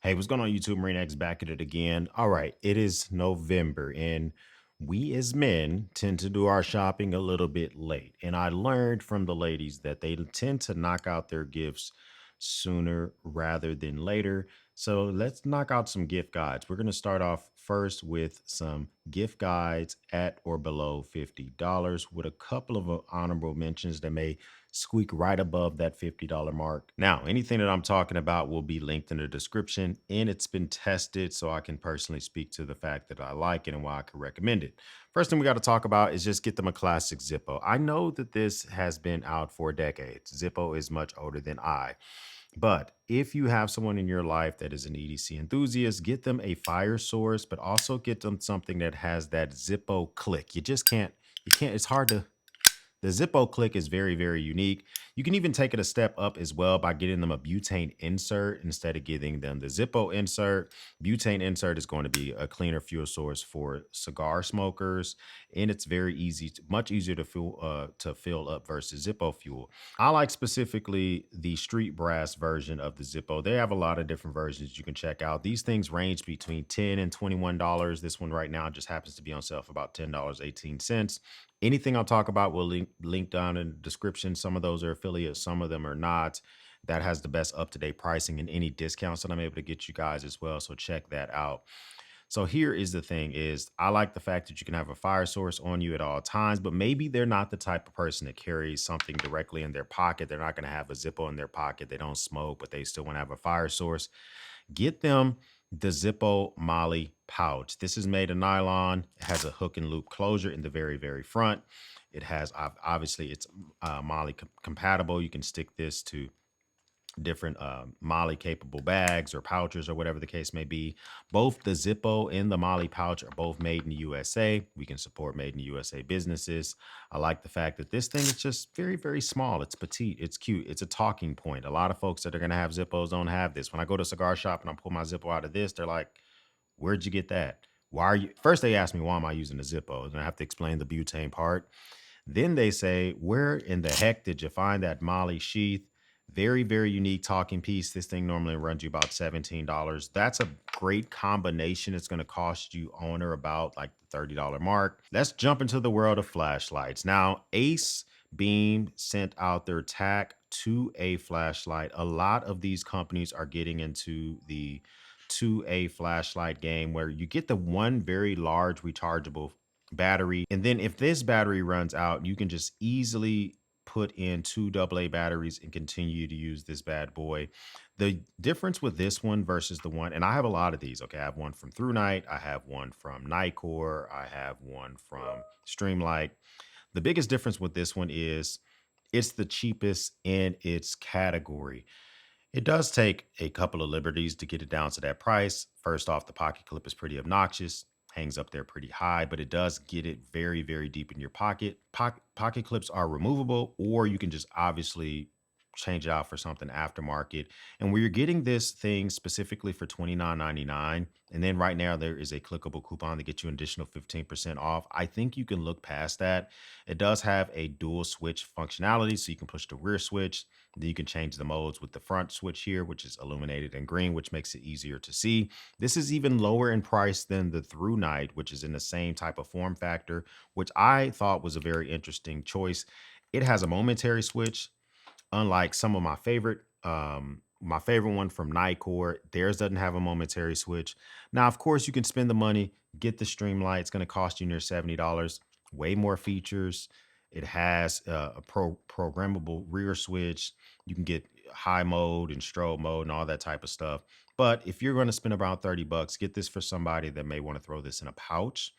Hey, what's going on, YouTube? Marine X back at it again. All right, it is November, and we as men tend to do our shopping a little bit late. And I learned from the ladies that they tend to knock out their gifts sooner rather than later. So let's knock out some gift guides. We're going to start off first with some gift guides at or below $50 with a couple of honorable mentions that may squeak right above that $50 mark. Now, anything that I'm talking about will be linked in the description, and it's been tested so I can personally speak to the fact that I like it and why I can recommend it. First thing we got to talk about is just get them a classic Zippo. I know that this has been out for decades. Zippo is much older than I. But if you have someone in your life that is an EDC enthusiast, get them a fire source, but also get them something that has that Zippo click. You can't, it's hard to the Zippo click is very, very unique. You can even take it a step up as well by getting them a butane insert instead of getting them the Zippo insert. Butane insert is going to be a cleaner fuel source for cigar smokers, and it's very easy, much easier to fill up versus Zippo fuel. I like specifically the street brass version of the Zippo. They have a lot of different versions you can check out. These things range between $10 and $21. This one right now just happens to be on sale for about $10.18. Anything I'll talk about will link down in the description. Some of those are affiliates, some of them are not. That has the best up-to-date pricing and any discounts that I'm able to get you guys as well. So check that out. So here is the thing is I like the fact that you can have a fire source on you at all times, but maybe they're not the type of person that carries something directly in their pocket. They're not going to have a Zippo in their pocket. They don't smoke, but they still want to have a fire source. Get them the Zippo Molly pouch. This is made of nylon. It has a hook and loop closure in the very, very front. It has, obviously, it's Molly compatible. You can stick this to different Molly capable bags or pouches or whatever the case may be. Both the Zippo and the Molly pouch are both made in the USA. We can support made in the USA businesses. I like the fact that this thing is just very, very small. It's petite. It's cute. It's a talking point. A lot of folks that are going to have Zippos don't have this. When I go to a cigar shop and I pull my Zippo out of this, they're like, where'd you get that? Why are you? First, they ask me, why am I using a Zippo? And I have to explain the butane part. Then they say, where in the heck did you find that Molly sheath? Very, very unique talking piece. This thing normally runs you about $17. That's a great combination. It's going to cost you on or about like the $30 mark. Let's jump into the world of flashlights. Now, Ace Beam sent out their TAC 2A flashlight. A lot of these companies are getting into the 2A flashlight game where you get the one very large rechargeable battery. And then if this battery runs out, you can just easily put in two AA batteries and continue to use this bad boy. The difference with this one versus the one, and I have a lot of these. Okay, I have one from Through Night, I have one from Nightcore, I have one from Streamlight. The biggest difference with this one is it's the cheapest in its category. It does take a couple of liberties to get it down to that price. First off, the pocket clip is pretty obnoxious, hangs up there pretty high, but it does get it very, very deep in your pocket. Pocket clips are removable, or you can just obviously change it out for something aftermarket. And where you're getting this thing specifically for $29.99, and then right now there is a clickable coupon to get you an additional 15% off. I think you can look past that. It does have a dual switch functionality, so you can push the rear switch. Then you can change the modes with the front switch here, which is illuminated in green, which makes it easier to see. This is even lower in price than the Through Night, which is in the same type of form factor, which I thought was a very interesting choice. It has a momentary switch, unlike some of my favorite one from Nightcore. Theirs doesn't have a momentary switch. Now, of course, you can spend the money, get the Streamlight. It's going to cost you near $70. Way more features. It has a programmable rear switch. You can get high mode and strobe mode and all that type of stuff. But if you're going to spend around $30, get this for somebody that may want to throw this in a pouch.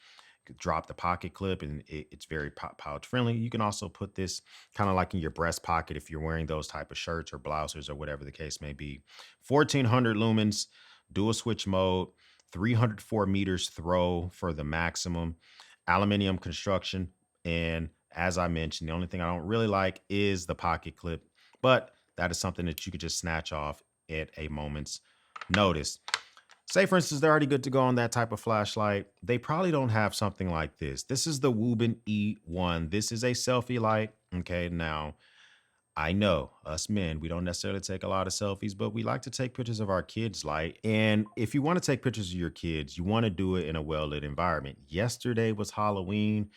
Drop the pocket clip, and it's very pouch friendly. You can also put this kind of like in your breast pocket if you're wearing those type of shirts or blouses or whatever the case may be. 1400 lumens, dual switch mode, 304 meters throw for the maximum, aluminum construction. And as I mentioned, the only thing I don't really like is the pocket clip, but that is something that you could just snatch off at a moment's notice. Say, for instance, they're already good to go on that type of flashlight. They probably don't have something like this. This is the Woobin E1. This is a selfie light. Okay, now I know us men, we don't necessarily take a lot of selfies, but we like to take pictures of our kids light. And if you want to take pictures of your kids, you want to do it in a well lit environment. Yesterday was Halloween.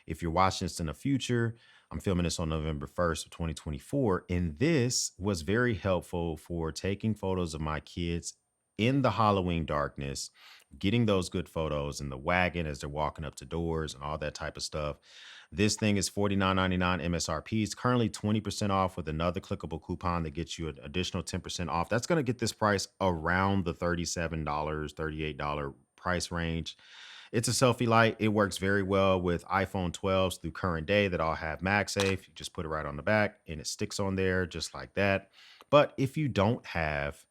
If you're watching this in the future, I'm filming this on November 1st of 2024. And this was very helpful for taking photos of my kids in the Halloween darkness, getting those good photos in the wagon as they're walking up to doors and all that type of stuff. This thing is $49.99 MSRP. It's currently 20% off with another clickable coupon that gets you an additional 10% off. That's going to get this price around the $37, $38 price range. It's a selfie light. It works very well with iPhone 12s through current day that all have MagSafe. You just put it right on the back and it sticks on there just like that. But if you don't have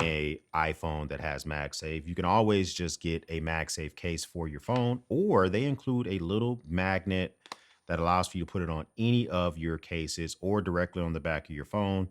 a iPhone that has MagSafe, you can always just get a MagSafe case for your phone, or they include a little magnet that allows for you to put it on any of your cases or directly on the back of your phone,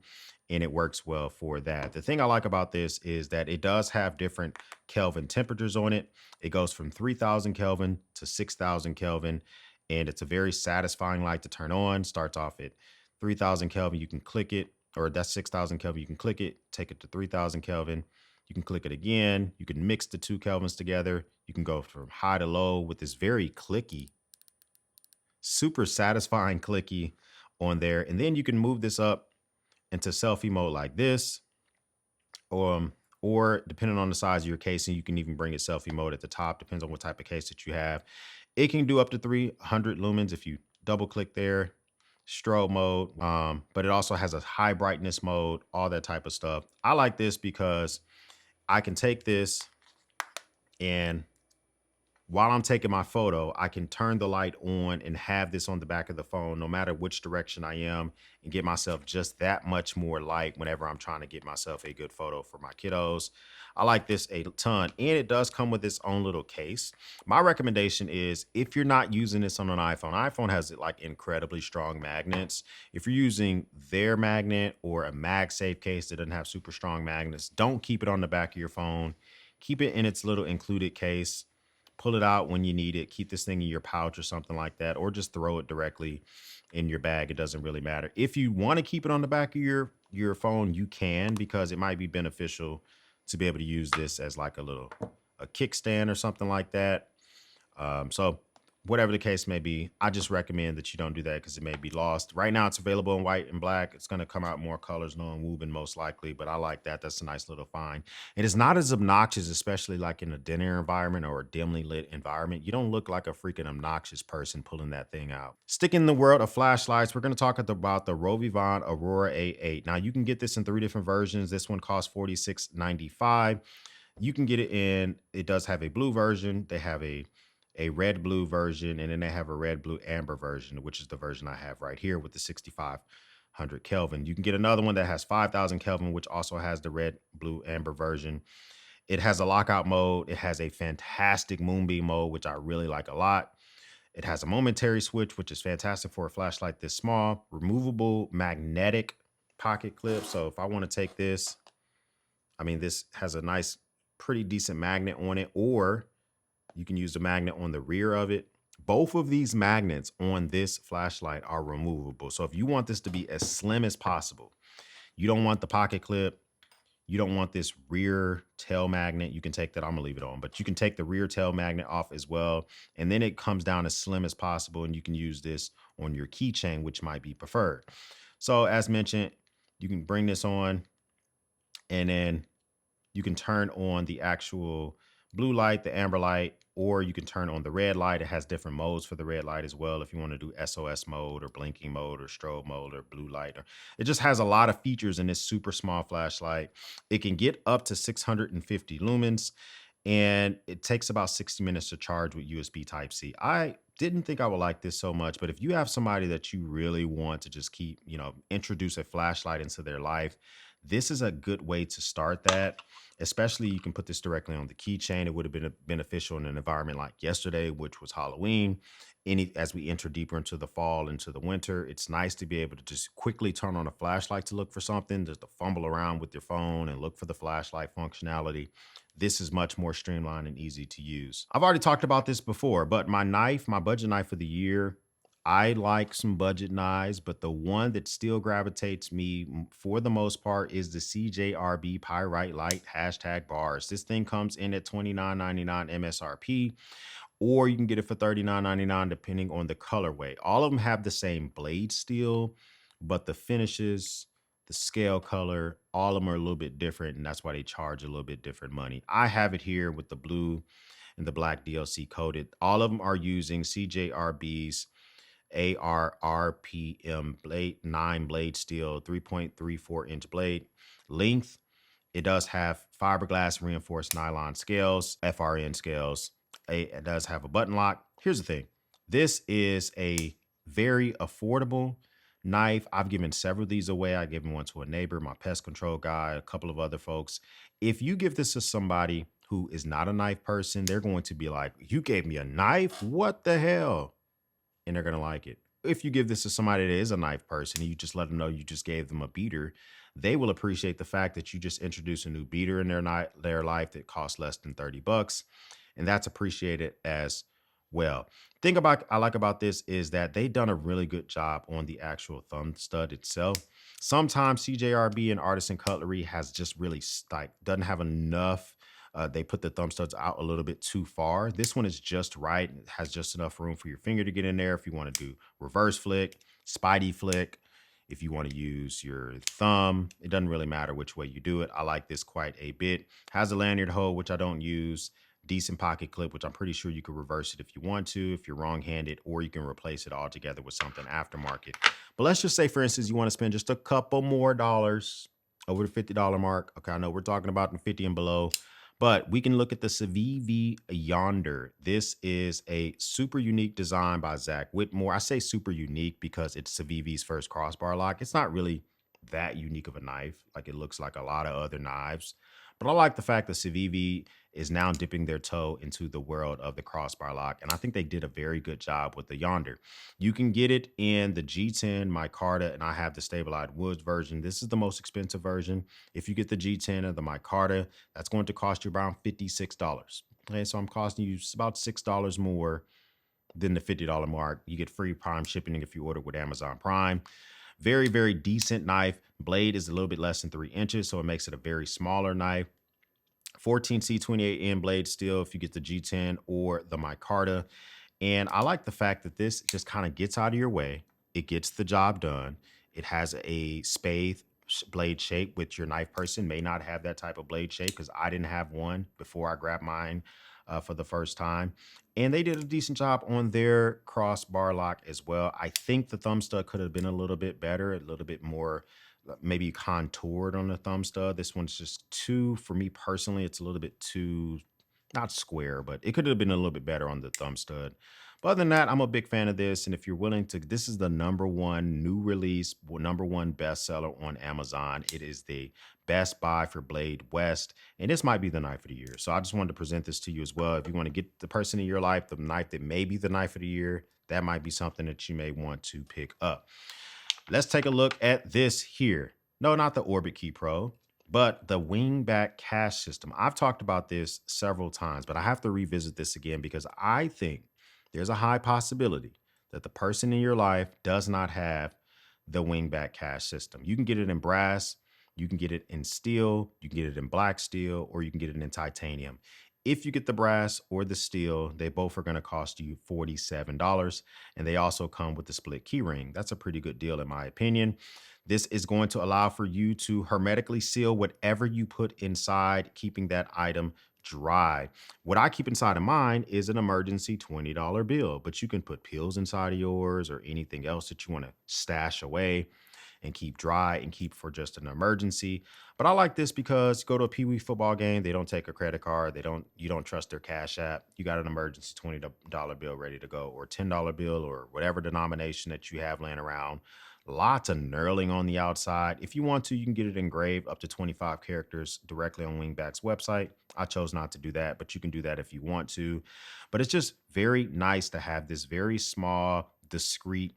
and it works well for that. The thing I like about this is that it does have different Kelvin temperatures on it. It goes from 3000 Kelvin to 6000 Kelvin, and it's a very satisfying light to turn on. Starts off at 3000 Kelvin. You can click it, or that's 6000 Kelvin. You can click it, take it to 3000 Kelvin. You can click it again. You can mix the two Kelvins together. You can go from high to low with this very clicky, super satisfying clicky on there. And then you can move this up into selfie mode like this. Or depending on the size of your casing, you can even bring it selfie mode at the top. Depends on what type of case that you have. It can do up to 300 lumens if you double click there. Strobe mode, but it also has a high brightness mode, all that type of stuff. I like this because I can take this, and while I'm taking my photo, I can turn the light on and have this on the back of the phone, no matter which direction I am, and get myself just that much more light whenever I'm trying to get myself a good photo for my kiddos. I like this a ton, and it does come with its own little case. My recommendation is, if you're not using this on an iPhone has like incredibly strong magnets. If you're using their magnet or a MagSafe case that doesn't have super strong magnets, don't keep it on the back of your phone. Keep it in its little included case. Pull it out when you need it. Keep this thing in your pouch or something like that, or just throw it directly in your bag. It doesn't really matter. If you want to keep it on the back of your phone, you can, because it might be beneficial to be able to use this as like a kickstand or something like that. So whatever the case may be, I just recommend that you don't do that because it may be lost. Right now, it's available in white and black. It's going to come out more colors, knowing Woobin most likely, but I like that. That's a nice little find. It is not as obnoxious, especially like in a dinner environment or a dimly lit environment. You don't look like a freaking obnoxious person pulling that thing out. Sticking in the world of flashlights, we're going to talk about the Rovivon Aurora A8. Now, you can get this in 3 different versions. This one costs $46.95. You can get it in, it does have a blue version. They have a red blue version, and then they have a red blue amber version, which is the version I have right here with the 6500 Kelvin. You can get another one that has 5000 Kelvin, which also has the red blue amber version. It has a lockout mode. It has a fantastic moonbeam mode, which I really like a lot. It has a momentary switch, which is fantastic for a flashlight this small. Removable magnetic pocket clip. So if I want to take this, I mean, this has a nice, pretty decent magnet on it, or you can use the magnet on the rear of it. Both of these magnets on this flashlight are removable. So if you want this to be as slim as possible, you don't want the pocket clip, you don't want this rear tail magnet, you can take that, I'm gonna leave it on, but you can take the rear tail magnet off as well. And then it comes down as slim as possible, and you can use this on your keychain, which might be preferred. So as mentioned, you can bring this on, and then you can turn on the actual blue light, the amber light, or you can turn on the red light. It has different modes for the red light as well. If you want to do SOS mode or blinking mode or strobe mode or blue light, it just has a lot of features in this super small flashlight. It can get up to 650 lumens, and it takes about 60 minutes to charge with USB Type-C. I didn't think I would like this so much, but if you have somebody that you really want to just keep, introduce a flashlight into their life, this is a good way to start that. Especially, you can put this directly on the keychain. It would have been beneficial in an environment like yesterday, which was Halloween. As we enter deeper into the fall, into the winter, it's nice to be able to just quickly turn on a flashlight to look for something, just to fumble around with your phone and look for the flashlight functionality. This is much more streamlined and easy to use. I've already talked about this before, but my budget knife for the year, I like some budget knives, but the one that still gravitates me for the most part is the CJRB Pyrite Light hashtag bars. This thing comes in at $29.99 MSRP, or you can get it for $39.99 depending on the colorway. All of them have the same blade steel, but the finishes, the scale color, all of them are a little bit different, and that's why they charge a little bit different money. I have it here with the blue and the black DLC coated. All of them are using CJRB's ARRPM blade, 9 blade steel, 3.34-inch blade length. It does have fiberglass reinforced nylon scales, FRN scales. It does have a button lock. Here's the thing. This is a very affordable knife. I've given several of these away. I've given one to a neighbor, my pest control guy, a couple of other folks. If you give this to somebody who is not a knife person, they're going to be like, you gave me a knife? What the hell? And they're going to like it. If you give this to somebody that is a knife person and you just let them know you just gave them a beater, they will appreciate the fact that you just introduced a new beater in their life that costs less than 30 bucks. And that's appreciated as well. Thing about I like about this is that they done a really good job on the actual thumb stud itself. Sometimes CJRB and Artisan Cutlery has just really like doesn't have enough. They put the thumb studs out a little bit too far. This one is just right. It has just enough room for your finger to get in there if you want to do reverse flick, spidey flick. If you want to use your thumb, it doesn't really matter which way you do it. I like this quite a bit. Has a lanyard hole, which I don't use. Decent pocket clip, which I'm pretty sure you could reverse it if you want to, if you're wrong-handed, or you can replace it altogether with something aftermarket. But let's just say, for instance, you want to spend just a couple more dollars over the $50 mark. Okay, I know we're talking about the 50 and below, but we can look at the Civivi Yonder. This is a super unique design by Zach Whitmore. I say super unique because it's Civivi's first crossbar lock. It's not really that unique of a knife. Like it looks like a lot of other knives. But I like the fact that Civivi is now dipping their toe into the world of the crossbar lock. And I think they did a very good job with the Yonder. You can get it in the G10, micarta, and I have the stabilized woods version. This is the most expensive version. If you get the G10 or the micarta, that's going to cost you around $56. Okay, so I'm costing you about $6 more than the $50 mark. You get free Prime shipping if you order with Amazon Prime. Very, very decent knife. Blade is a little bit less than 3 inches, so it makes it a very smaller knife. 14C 28N blade steel if you get the G10 or the micarta. And I like the fact that this just kind of gets out of your way. It gets the job done. It has a spade blade shape, which your knife person may not have that type of blade shape because I didn't have one before I grabbed mine for the first time. And they did a decent job on their crossbar lock as well. I think the thumb stud could have been a little bit better, a little bit more maybe contoured on the thumb stud. This one's just too, for me personally, it's a little bit too, not square, but it could have been a little bit better on the thumb stud. But other than that, I'm a big fan of this. And if you're willing to, this is the #1 new release, #1 bestseller on Amazon. It is the best buy for Blade West. And this might be the knife of the year. So I just wanted to present this to you as well. If you want to get the person in your life, the knife that may be the knife of the year, that might be something that you may want to pick up. Let's take a look at this here. No, not the Orbit Key Pro, but the Wingback cash system. I've talked about this several times, but I have to revisit this again because I think there's a high possibility that the person in your life does not have the Wingback cash system. You can get it in brass, you can get it in steel, you can get it in black steel, or you can get it in titanium. If you get the brass or the steel, they both are going to cost you $47. And they also come with the split key ring. That's a pretty good deal, in my opinion. This is going to allow for you to hermetically seal whatever you put inside, keeping that item dry. What I keep inside of mine is an emergency $20 bill, but you can put pills inside of yours or anything else that you want to stash away and keep dry and keep for just an emergency. But I like this because go to a Pee Wee football game, they don't take a credit card, you don't trust their Cash App. You got an emergency $20 bill ready to go, or $10 bill, or whatever denomination that you have laying around. Lots of knurling on the outside. If you want to, you can get it engraved up to 25 characters directly on Wingback's website. I chose not to do that, but you can do that if you want to. But it's just very nice to have this very small, discreet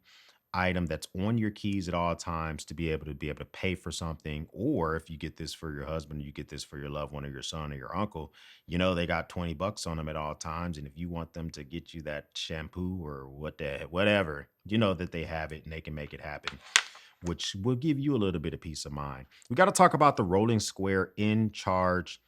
item that's on your keys at all times to be able to pay for something. Or if you get this for your husband, you get this for your loved one or your son or your uncle, they got 20 bucks on them at all times. And if you want them to get you that shampoo or whatever, that they have it and they can make it happen, which will give you a little bit of peace of mind. We got to talk about the Rolling Square In Charge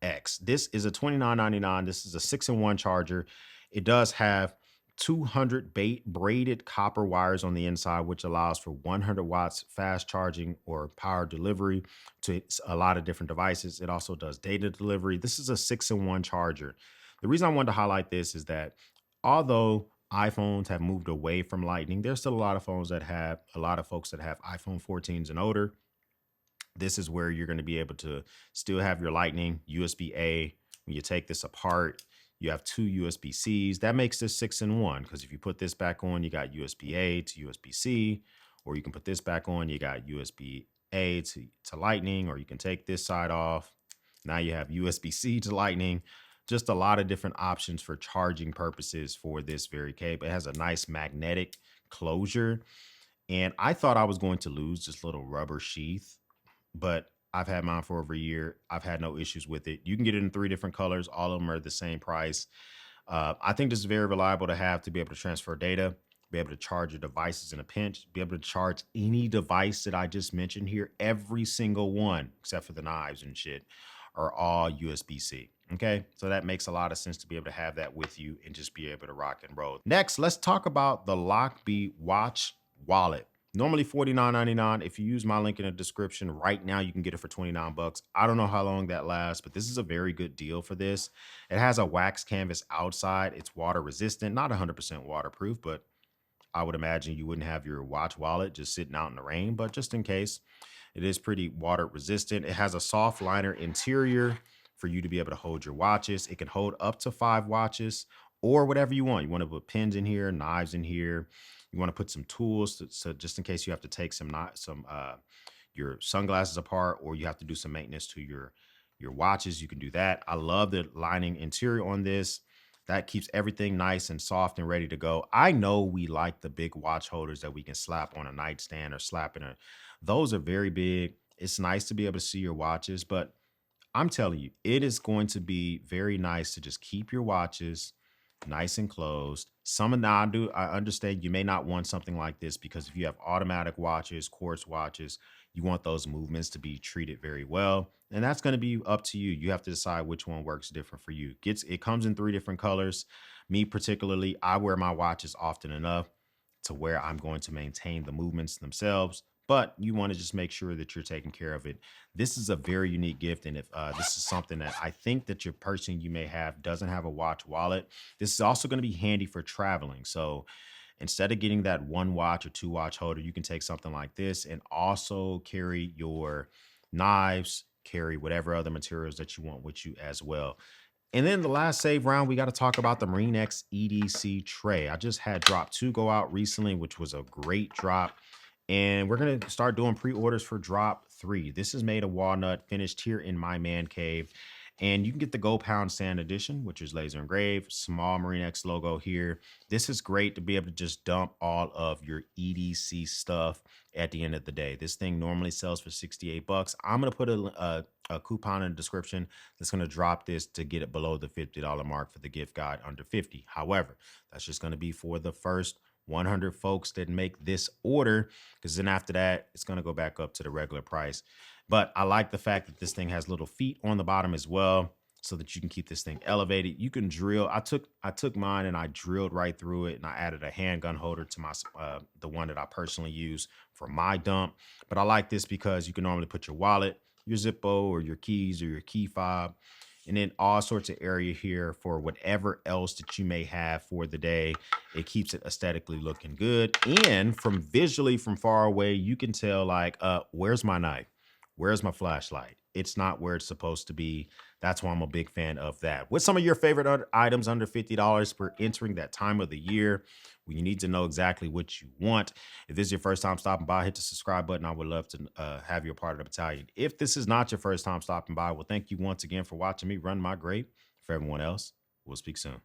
X. This is a $29.99. This is a 6-in-1 charger. It does have 200 braided copper wires on the inside, which allows for 100 watts fast charging or power delivery to a lot of different devices. It also does data delivery. This is a 6-in-1 charger. The reason I wanted to highlight this is that although iPhones have moved away from Lightning, there's still a lot of folks that have iPhone 14s and older. This is where you're going to be able to still have your Lightning USB-A. When you take this apart, you have two USB-Cs. That makes this 6-in-1, because if you put this back on, you got USB-A to USB-C, or you can put this back on, you got USB-A to Lightning, or you can take this side off. Now you have USB-C to Lightning. Just a lot of different options for charging purposes for this very cable. It has a nice magnetic closure. And I thought I was going to lose this little rubber sheath, but I've had mine for over a year. I've had no issues with it. You can get it in 3 different colors. All of them are the same price. I think this is very reliable to have to be able to transfer data, be able to charge your devices in a pinch, be able to charge any device that I just mentioned here. Every single one, except for the knives and shit, are all USB-C. Okay, so that makes a lot of sense to be able to have that with you and just be able to rock and roll. Next, let's talk about the Lockb watch wallet. Normally $49.99. If you use my link in the description right now, you can get it for 29 bucks. I don't know how long that lasts, but this is a very good deal for this. It has a wax canvas outside. It's water resistant, not 100% waterproof, but I would imagine you wouldn't have your watch wallet just sitting out in the rain, but just in case, it is pretty water resistant. It has a soft liner interior for you to be able to hold your watches. It can hold up to 5 watches or whatever you want. You want to put pins in here, knives in here. You want to put some tools so just in case you have to take your sunglasses apart, or you have to do some maintenance to your watches, you can do that. I love the lining interior on this. That keeps everything nice and soft and ready to go. I know we like the big watch holders that we can slap on a nightstand or slap in a, those are very big. It's nice to be able to see your watches, but I'm telling you, it is going to be very nice to just keep your watches nice and closed. Some of now I understand you may not want something like this, because if you have automatic watches, quartz watches, you want those movements to be treated very well. And that's going to be up to you. You have to decide which one works different for you. It comes in 3 different colors. Me particularly, I wear my watches often enough to where I'm going to maintain the movements themselves, but you want to just make sure that you're taking care of it. This is a very unique gift. And if this is something that I think that your person you may have doesn't have a watch wallet, this is also going to be handy for traveling. So instead of getting that 1 watch or 2 watch holder, you can take something like this and also carry your knives, carry whatever other materials that you want with you as well. And then the last save round, we got to talk about the Marine X EDC tray. I just had drop 2 go out recently, which was a great drop. And we're going to start doing pre-orders for drop 3. This is made of walnut, finished here in my man cave. And you can get the Go Pound Sand Edition, which is laser engraved, small Marine X logo here. This is great to be able to just dump all of your EDC stuff at the end of the day. This thing normally sells for 68 bucks. I'm going to put a coupon in the description that's going to drop this to get it below the $50 mark for the gift guide under 50. However, that's just going to be for the first 100 folks that make this order, because then after that, it's going to go back up to the regular price. But I like the fact that this thing has little feet on the bottom as well, so that you can keep this thing elevated. You can drill. I took mine and I drilled right through it, and I added a handgun holder to my the one that I personally use for my dump. But I like this because you can normally put your wallet, your Zippo, or your keys, or your key fob, and then all sorts of area here for whatever else that you may have for the day. It keeps it aesthetically looking good. And from visually from far away, you can tell like, where's my knife? Where's my flashlight? It's not where it's supposed to be. That's why I'm a big fan of that. What's some of your favorite items under $50? We're entering that time of the year when you need to know exactly what you want. If this is your first time stopping by, hit the subscribe button. I would love to have you a part of the battalion. If this is not your first time stopping by, well, thank you once again for watching me run my grape. For everyone else, we'll speak soon.